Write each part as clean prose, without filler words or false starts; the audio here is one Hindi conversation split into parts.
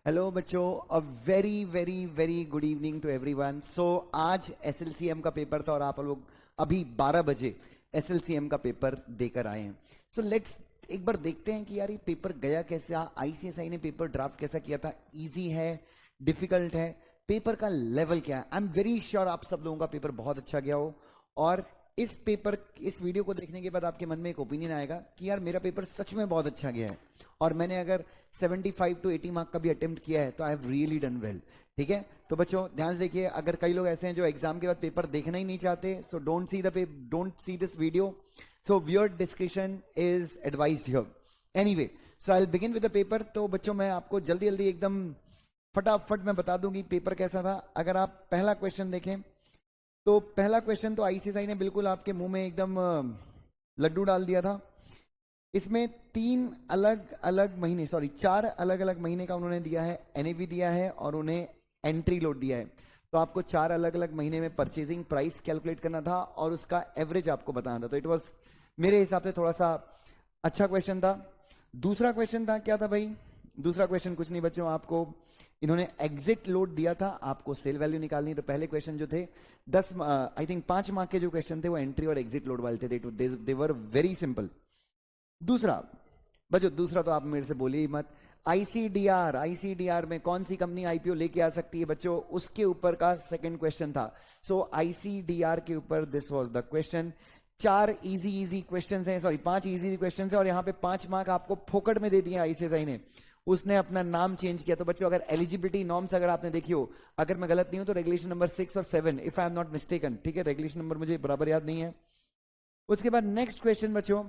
हेलो बच्चों, a very very very good evening to everyone. So आज एसएलसीएम का पेपर था और आप लोग अभी 12 बजे एसएलसीएम का पेपर देकर आए हैं। सो लेट्स एक बार देखते हैं कि यार ये पेपर गया कैसे। आईसीएसआई ने पेपर ड्राफ्ट कैसा किया था, इजी है, डिफिकल्ट है, पेपर का लेवल क्या है। आई एम वेरी श्योर आप सब लोगों का पेपर बहुत अच्छा गया हो और इस वीडियो को देखने के बाद आपके मन में एक ओपिनियन आएगा कि यार मेरा पेपर सच में बहुत अच्छा गया है और मैंने अगर 75 to 80 मार्क का भी अटेम्प्ट किया है तो I have really done well. ठीक है, तो बच्चों ध्यान से देखिए, अगर कई लोग ऐसे हैं जो एग्जाम के बाद पेपर देखना ही नहीं चाहते, so don't see this video. So viewer description is advise here. Anyway, so I will begin with the paper. तो बच्चों मैं आपको जल्दी जल्दी एकदम फटाफट मैं बता दूंगी पेपर कैसा था। अगर आप पहला क्वेश्चन देखें तो पहला क्वेश्चन तो आईसीएसआई ने बिल्कुल आपके मुंह में एकदम लड्डू डाल दिया था। इसमें चार अलग अलग महीने का उन्होंने दिया है, एनएवी दिया है और उन्हें एंट्री लोड दिया है। तो आपको चार अलग अलग महीने में परचेजिंग प्राइस कैलकुलेट करना था और उसका एवरेज आपको बताना था। तो इट वाज मेरे हिसाब से थोड़ा सा अच्छा क्वेश्चन था। दूसरा क्वेश्चन था, क्या था भाई? दूसरा क्वेश्चन कुछ नहीं बच्चों, आपको इन्होंने एग्जिट लोड दिया था, आपको सेल वैल्यू निकालनी। तो पहले क्वेश्चन जो थे 10 आई थिंक 5 मार्क के जो क्वेश्चन थे वो एंट्री और एग्जिट लोड वाले थे। दे वर वेरी सिंपल। दूसरा बच्चों, दूसरा तो आप मेरे से बोलिए ही मत। आईसीडीआर में कौन सी कंपनी आईपीओ लेके आ सकती है बच्चों, उसके ऊपर का सेकंड क्वेश्चन था। सो आईसीडीआर के ऊपर दिस वाज द क्वेश्चन। चार इजी क्वेश्चंस हैं, सॉरी 5 इजी क्वेश्चंस हैं और यहाँ पे 5 मार्क आपको फोकट में दे दिए आईसीएसआई ने। उसने अपना नाम चेंज किया। तो बच्चों अगर एलिजिबिलिटी नॉर्म्स अगर आपने देखी हो, अगर मैं गलत नहीं हूं तो रेगुलेशन नंबर 6 और 7 if I am not mistaken. ठीक है, रेगुलेशन नंबर मुझे बराबर याद नहीं है। उसके बाद नेक्स्ट क्वेश्चन बच्चों,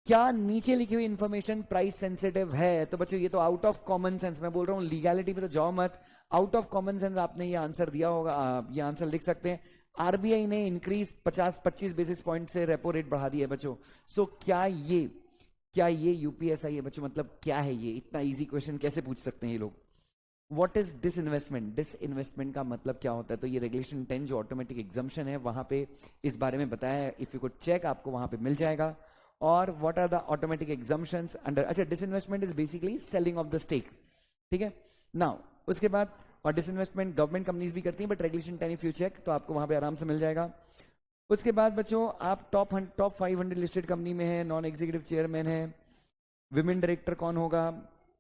क्या नीचे लिखी हुई इंफॉर्मेशन प्राइस सेंसिटिव है? तो बच्चों ये तो आउट ऑफ कॉमन सेंस, मैं बोल रहा हूं लीगैलिटी में तो जाओ मत, आउट ऑफ कॉमन सेंस आपने ये आंसर दिया होगा। ये आंसर लिख सकते हैं, आरबीआई ने इंक्रीज 50-25 बेसिस पॉइंट से रेपो रेट बढ़ा दिया है बच्चों। सो क्या ये यूपीएसआई है बच्चों? मतलब क्या है ये? इतना इजी क्वेश्चन कैसे पूछ सकते हैं ये लोग? What is disinvestment? डिसइन्वेस्टमेंट का मतलब क्या होता है? तो ये रेगुलेशन 10 जो ऑटोमेटिक एग्जाम्शन है वहां पे इस बारे में बताया है। इफ यू कुड चेक, आपको वहां पे मिल जाएगा। और what are the automatic exemptions under, अच्छा disinvestment is basically selling off the stake. ठीक है, नाउ उसके बाद, और डिसइन्वेस्टमेंट गवर्नमेंट कंपनीज भी करती हैं but regulation 10 if you check तो आपको वहां पे आराम से मिल जाएगा। उसके बाद बच्चों आप टॉप 500 लिस्टेड कंपनी में है, नॉन एग्जीक्यूटिव चेयरमैन है, विमेन डायरेक्टर कौन होगा?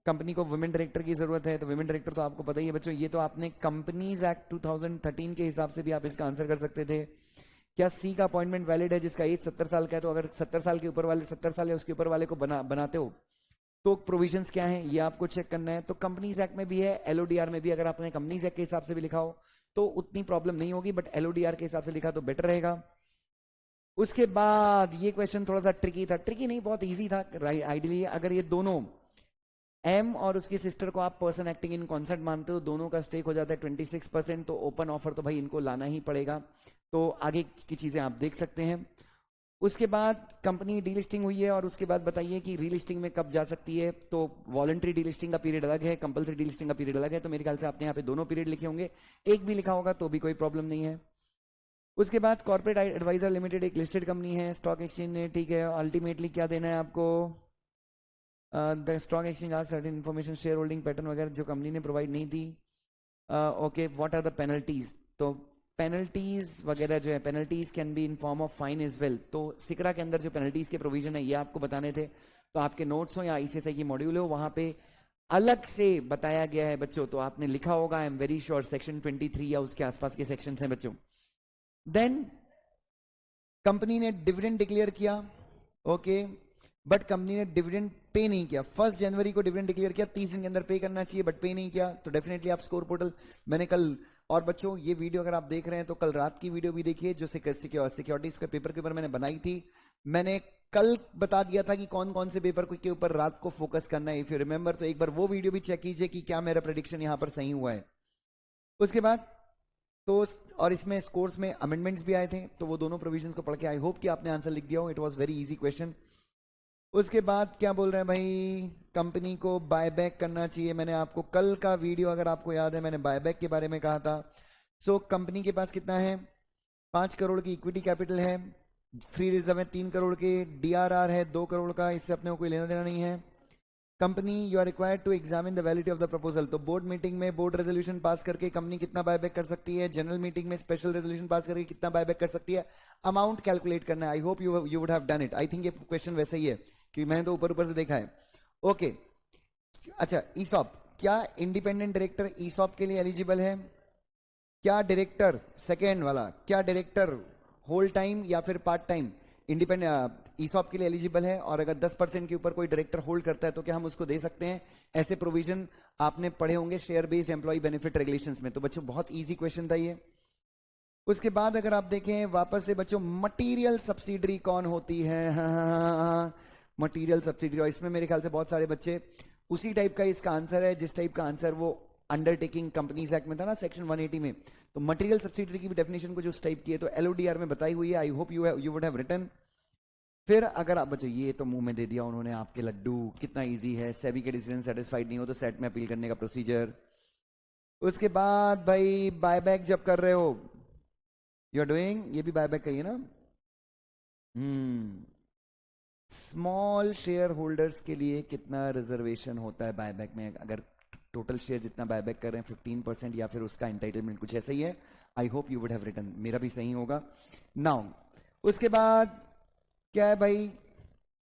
कंपनी को वुमेन डायरेक्टर की जरूरत है, तो वुमेन डायरेक्टर तो आपको पता ही है बच्चों। ये तो आपने कंपनीज एक्ट 2013 के हिसाब से भी आप इसका आंसर कर सकते थे। क्या सी का अपॉइंटमेंट वैलिड है जिसका एज 70 साल का है? तो अगर 70 साल के ऊपर वाले, 70 साल या उसके ऊपर वाले को बनाते हो तो प्रोविजंस क्या है ये आपको चेक करना है। तो कंपनीज एक्ट में भी है, एलओडीआर में भी, अगर आपने कंपनीज एक्ट के हिसाब से भी लिखा हो तो उतनी प्रॉब्लम नहीं होगी, बट एलओडीआर के हिसाब से लिखा तो बेटर रहेगा। उसके बाद ये क्वेश्चन थोड़ा सा ट्रिकी था, ट्रिकी नहीं बहुत इजी था आइडियली। अगर ये दोनों एम और उसकी सिस्टर को आप पर्सन एक्टिंग इन कॉन्सर्ट मानते हो, दोनों का स्टेक हो जाता है 26%, तो ओपन ऑफर तो भाई इनको लाना ही पड़ेगा। तो आगे की चीजें आप देख सकते हैं। उसके बाद कंपनी डीलिस्टिंग हुई है और उसके बाद बताइए कि रीलिस्टिंग में कब जा सकती है। तो वॉलंटरी डीलिस्टिंग का पीरियड अलग है, कंपल्सरी डीलिस्टिंग का पीरियड अलग है। तो मेरे ख्याल से आपने यहाँ पे दोनों पीरियड लिखे होंगे, एक भी लिखा होगा तो भी कोई प्रॉब्लम नहीं है। उसके बाद कॉर्पोरेट एडवाइजर लिमिटेड एक लिस्टेड कंपनी है स्टॉक एक्सचेंज ने। ठीक है, अल्टीमेटली क्या देना है आपको? द स्टॉक एक्सचेंज आज certain information share holding pattern वगैरह जो कंपनी ने प्रोवाइड नहीं दी। Okay, what are the penalties? तो पेनल्टीज वगैरह जो है, penalties can be in form of fine as well. तो सिकरा के अंदर जो पेनल्टीज के प्रोविजन है ये आपको बताने थे। तो आपके नोट्स हो या आईसीएसआई की मॉड्यूल हो, वहां पे अलग से बताया गया है बच्चों। तो आपने लिखा होगा, I am very sure section 23 या उसके आसपास के सेक्शन हैं बच्चों। देन कंपनी ने डिविडेंड डिक्लेयर किया, ओके, बट कंपनी ने डिविडेंड पे नहीं किया। 1 जनवरी को डिविडेंड डिक्लेयर किया, 30 दिन के अंदर पे करना चाहिए बट पे नहीं किया। तो डेफिनेटली आप स्कोर पोर्टल, मैंने कल, और बच्चों ये वीडियो अगर आप देख रहे हैं तो कल रात की वीडियो भी देखिए जो सिक्योरिटीज के पेपर के ऊपर मैंने बनाई थी। मैंने कल बता दिया था कि कौन कौन से पेपर के ऊपर रात को फोकस करना है, इफ यू रिमेंबर। तो एक बार वो वीडियो भी चेक कीजिए कि क्या मेरा प्रेडिक्शन यहां पर सही हुआ है। उसके बाद तो, और इसमें स्कोर्स में अमेंडमेंट्स भी आए थे, तो वो दोनों प्रोविजंस को पढ़ के आई होप कि आपने आंसर लिख दिया हो। It was very easy question. उसके बाद क्या बोल रहे हैं भाई? कंपनी को बायबैक करना चाहिए। मैंने आपको कल का वीडियो अगर आपको याद है, मैंने बायबैक के बारे में कहा था। सो कंपनी के पास कितना है? 5 करोड़ की इक्विटी कैपिटल है, फ्री रिजर्व है 3 करोड़ के, डीआरआर है 2 करोड़ का, इससे अपने को कोई लेना देना नहीं है। Company you are required to examine the validity of the proposal. तो बोर्ड मीटिंग में बोर्ड रेजोल्यूशन पास करके कंपनी कितना बायबैक कर सकती है, जनरल मीटिंग में स्पेशल रेजोल्यूशन पास करके कितना बायबैक कर सकती है, अमाउंट कैलकुलेट करना है। I hope you would have done it. I think ये क्वेश्चन वैसे ही है क्योंकि मैंने तो ऊपर ऊपर से देखा है। ओके अच्छा, ईसॉप, क्या इंडिपेंडेंट डायरेक्टर ईसॉप के लिए एलिजिबल है? क्या डायरेक्टर, सेकेंड वाला, क्या डायरेक्टर होल टाइम या फिर पार्ट टाइम इंडिपेंडेंट ईसॉप के लिए एलिजिबल है? और अगर 10% के ऊपर कोई डायरेक्टर होल्ड करता है तो क्या हम उसको दे सकते हैं? ऐसे प्रोविजन आपने पढ़े होंगे share based employ benefit regulations में। तो बच्चों बहुत इजी क्वेश्चन था ये। उसके बाद अगर आप देखें वापस से बच्चों, मटीरियल सब्सिडरी कौन होती है? मटीरियल सब्सिडरी, और इसमें मेरे ख्याल से बहुत सारे बच्चे उसी टाइप का इसका आंसर है जिस टाइप का आंसर वो अंडरटेकिंग कंपनीज एक्ट में था ना, सेक्शन 180 में। तो मटेरियल सब्सिडरी की भी डेफिनेशन कुछ उस टाइप की है, तो एलओडीआर में बताई हुई है। I hope you would have written. फिर अगर आप बच्चों, ये तो मुंह में दे दिया उन्होंने आपके लड्डू, कितना इजी है। सेबी के डिसीजन सेटिस्फाइड नहीं हो तो सेट में अपील करने का प्रोसीजर। उसके बाद भाई बायबैक जब कर रहे हो, यू आर डूइंग, ये भी बायबैक का ही है ना। स्मॉल शेयर होल्डर्स के लिए कितना रिजर्वेशन होता है बायबैक में? अगर टोटल शेयर जितना बायबैक कर रहे हैं 15% या फिर उसका एंटाइटलमेंट कुछ ऐसा ही है। I hope you would have written, मेरा भी सही होगा। नाउ उसके बाद क्या है भाई,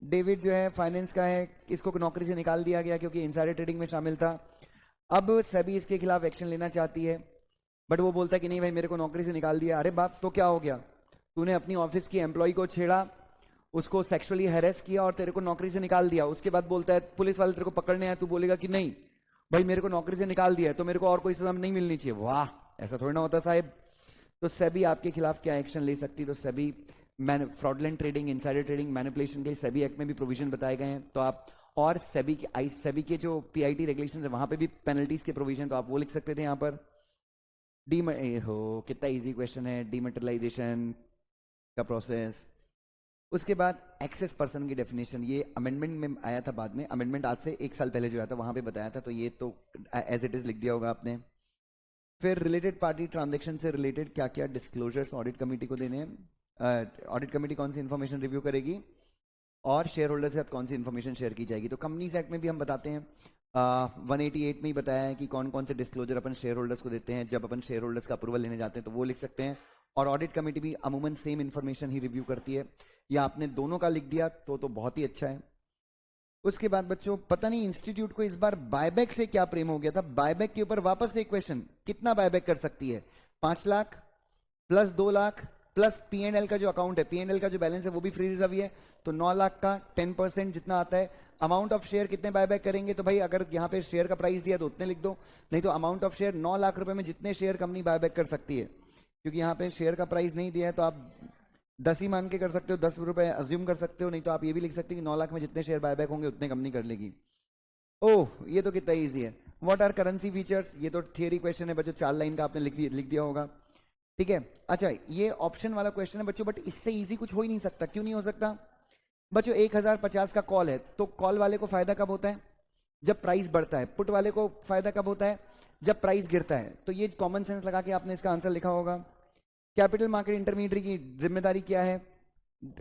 डेविड जो है फाइनेंस का है, इसको नौकरी से निकाल दिया गया क्योंकि इनसाइडर ट्रेडिंग में शामिल था। अब सेबी इसके खिलाफ एक्शन लेना चाहती है, बट वो बोलता है कि नहीं भाई मेरे को नौकरी से निकाल दिया। अरे बाप, तो क्या हो गया? तूने अपनी ऑफिस की एम्प्लॉय को छेड़ा, उसको सेक्सुअली हैरेस किया और तेरे को नौकरी से निकाल दिया। उसके बाद बोलता है पुलिस वाले तेरे को पकड़ने आए, तू बोलेगा कि नहीं भाई मेरे को नौकरी से निकाल दिया है तो मेरे को और कोई सजा नहीं मिलनी चाहिए। वाह, ऐसा थोड़ी ना होता साहब। तो सेबी आपके खिलाफ क्या एक्शन ले सकती है? तो SEBI fraudulent trading, insider trading, manipulation के लिए सेबी एक्ट में भी प्रोविजन बताए गए हैं। तो आप, और सेबी के जो पीआईटी रेगुलेशन है वहां पे भी पेनल्टीज के प्रोविजन, तो आप वो लिख सकते थे यहाँ पर। कितना इजी क्वेश्चन है, डीमेटेरियलाइजेशन का प्रोसेस। उसके बाद एक्सेस पर्सन की डेफिनेशन, ये अमेंडमेंट में आया था बाद में, अमेंडमेंट आज से 1 साल पहले जो आया था वहां पे बताया था, तो ये तो एज इट इज लिख दिया होगा आपने। फिर रिलेटेड पार्टी ट्रांजेक्शन से रिलेटेड क्या क्या डिस्क्लोजर्स ऑडिट कमेटी को देने हैं, ऑडिट कमेटी कौन सी इन्फॉर्मेशन रिव्यू करेगी और शेयर होल्डर से कौन सी इन्फॉर्मेशन शेयर की जाएगी। तो कंपनीज एक्ट में भी हम बताते हैं, 188 में ही बताया है कि कौन कौन से डिस्क्लोजर अपन शेयर होल्डर्स को देते हैं जब अपन शेयर होल्डर्स का अप्रूवल लेने जाते हैं, तो वो लिख सकते हैं। और ऑडिट कमेटी भी अमूमन सेम इन्फॉर्मेशन ही रिव्यू करती है। या आपने दोनों का लिख दिया तो बहुत ही अच्छा है। उसके बाद बच्चों, पता नहीं इंस्टीट्यूट को इस बार बायबैक से क्या प्रेम हो गया था। बायबैक के ऊपर वापस से एक क्वेश्चन, कितना बायबैक कर सकती है? 5 lakh plus 2 lakh plus P&L का जो अकाउंट है, P&L का जो बैलेंस है वो भी फ्री रिजर्व ही है, तो 9 लाख का 10% जितना आता है। अमाउंट ऑफ शेयर कितने बायबैक करेंगे? तो भाई अगर यहाँ पे शेयर का प्राइस दिया तो उतने लिख दो, नहीं तो अमाउंट ऑफ शेयर 9 लाख रुपए में जितने शेयर कंपनी बायबैक कर सकती है। क्योंकि यहाँ पे शेयर का प्राइस नहीं दिया है तो आप 10 ही मान के कर सकते हो, 10 रुपए अज्यूम कर सकते हो, नहीं तो आप ये भी लिख सकते हो कि 9 लाख में जितने शेयर बायबैक होंगे उतने कंपनी कर लेगी। ओह, ये तो कितना ईजी है। व्हाट आर करेंसी फीचर्स, ये तो थियरी क्वेश्चन है बच्चों, 4 लाइन का आपने लिख दिया होगा, ठीक है। अच्छा, ये ऑप्शन वाला क्वेश्चन है बच्चों, बट इससे इजी कुछ हो ही नहीं सकता। क्यों नहीं हो सकता बच्चों? 1050 का कॉल है तो कॉल वाले को फायदा कब होता है? जब प्राइस बढ़ता है। पुट वाले को फायदा कब होता है? जब प्राइस गिरता है। तो ये कॉमन सेंस लगा के आपने इसका आंसर लिखा होगा। कैपिटल मार्केट इंटरमीडियरी की जिम्मेदारी क्या है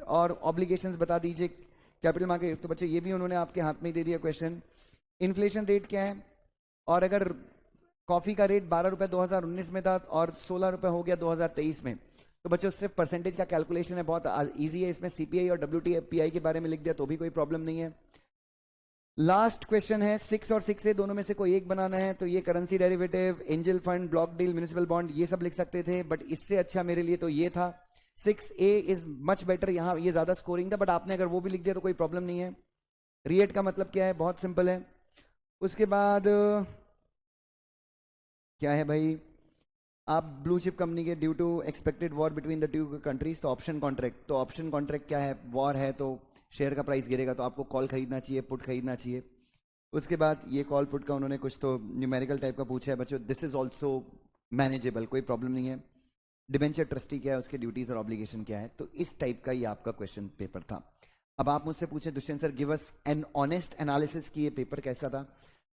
और ऑब्लिगेशंस बता दीजिए। कैपिटल मार्केट, तो बच्चे ये भी उन्होंने आपके हाथ में ही दे दिया क्वेश्चन। इन्फ्लेशन रेट क्या है, और अगर कॉफी का रेट 12 रुपए 2019 में था और 16 रुपए हो गया 2023 में, तो बच्चों सिर्फ परसेंटेज का कैलकुलेशन है, बहुत इजी है। इसमें सीपीआई और WTI के बारे में लिख दिया तो भी कोई प्रॉब्लम नहीं है। लास्ट क्वेश्चन है 6 और 6 से दोनों में से कोई एक बनाना है, तो ये currency derivative, angel fund, block deal, municipal bond, ये सब लिख सकते थे, बट इससे अच्छा मेरे लिए तो ये था। 6A इज मच बेटर, यहाँ ये ज्यादा स्कोरिंग था, बट आपने अगर वो भी लिख दिया तो कोई प्रॉब्लम नहीं है। रिएट का मतलब क्या है? बहुत सिंपल है। उसके बाद क्या है भाई, आप ब्लू चिप कंपनी के due to expected war between the two countries, तो ऑप्शन कॉन्ट्रैक्ट, तो ऑप्शन कॉन्ट्रैक्ट क्या है? वॉर है तो शेयर का प्राइस गिरेगा तो आपको कॉल खरीदना चाहिए, पुट खरीदना चाहिए। उसके बाद ये कॉल पुट का उन्होंने कुछ तो न्यूमेरिकल टाइप का पूछा है बच्चों, दिस इज ऑल्सो मैनेजेबल, कोई प्रॉब्लम नहीं है। डिबेंचर ट्रस्टी क्या है, उसके ड्यूटीज और ऑब्लिगेशन क्या है, तो इस टाइप का ये आपका क्वेश्चन पेपर था। अब आप मुझसे पूछे Dushyant sir give us an honest analysis की ये पेपर कैसा था,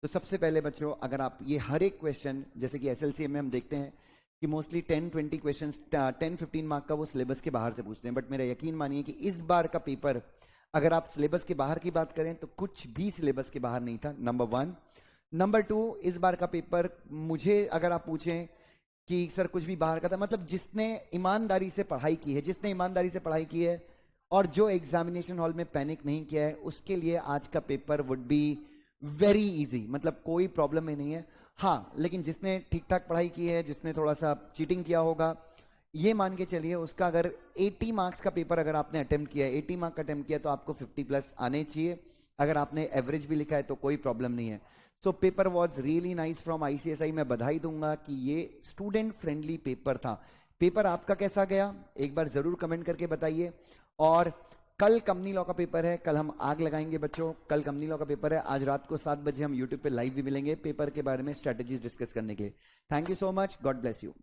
तो सबसे पहले बच्चों अगर आप ये हर एक क्वेश्चन, जैसे कि SLCM में हम देखते हैं कि मोस्टली 10-20 क्वेश्चन 10-15 मार्क का वो सिलेबस के बाहर से पूछते हैं, बट मेरा यकीन मानिए कि इस बार का पेपर अगर आप सिलेबस के बाहर की बात करें तो कुछ भी सिलेबस के बाहर नहीं था, नंबर 1। नंबर 2, इस बार का पेपर मुझे अगर आप पूछें कि सर कुछ भी बाहर का था, मतलब जिसने ईमानदारी से पढ़ाई की है, जिसने ईमानदारी से पढ़ाई की है और जो एग्जामिनेशन हॉल में पैनिक नहीं किया है, उसके लिए आज का paper would be very easy, मतलब कोई प्रॉब्लम ही नहीं है। हाँ, लेकिन जिसने ठीक ठाक पढ़ाई की है, जिसने थोड़ा सा चीटिंग किया होगा, ये मान के चलिए उसका अगर 80 मार्क्स का पेपर अगर आपने अटेम्प्ट किया है, 80 मार्क का अटेम्प्ट किया तो आपको 50 प्लस आने चाहिए। अगर आपने एवरेज भी लिखा है तो कोई प्रॉब्लम नहीं है। So paper was really nice from ICSI. मैं बधाई दूंगा कि ये स्टूडेंट फ्रेंडली पेपर था। पेपर आपका कैसा गया एक बार जरूर कमेंट करके बताइए। और कल कंपनी लॉ का पेपर है, कल हम आग लगाएंगे बच्चों, कल कंपनी लॉ का पेपर है। आज रात को 7 बजे हम यूट्यूब पे लाइव भी मिलेंगे पेपर के बारे में स्ट्रेटेजीज डिस्कस करने के लिए। Thank you so much, God bless you.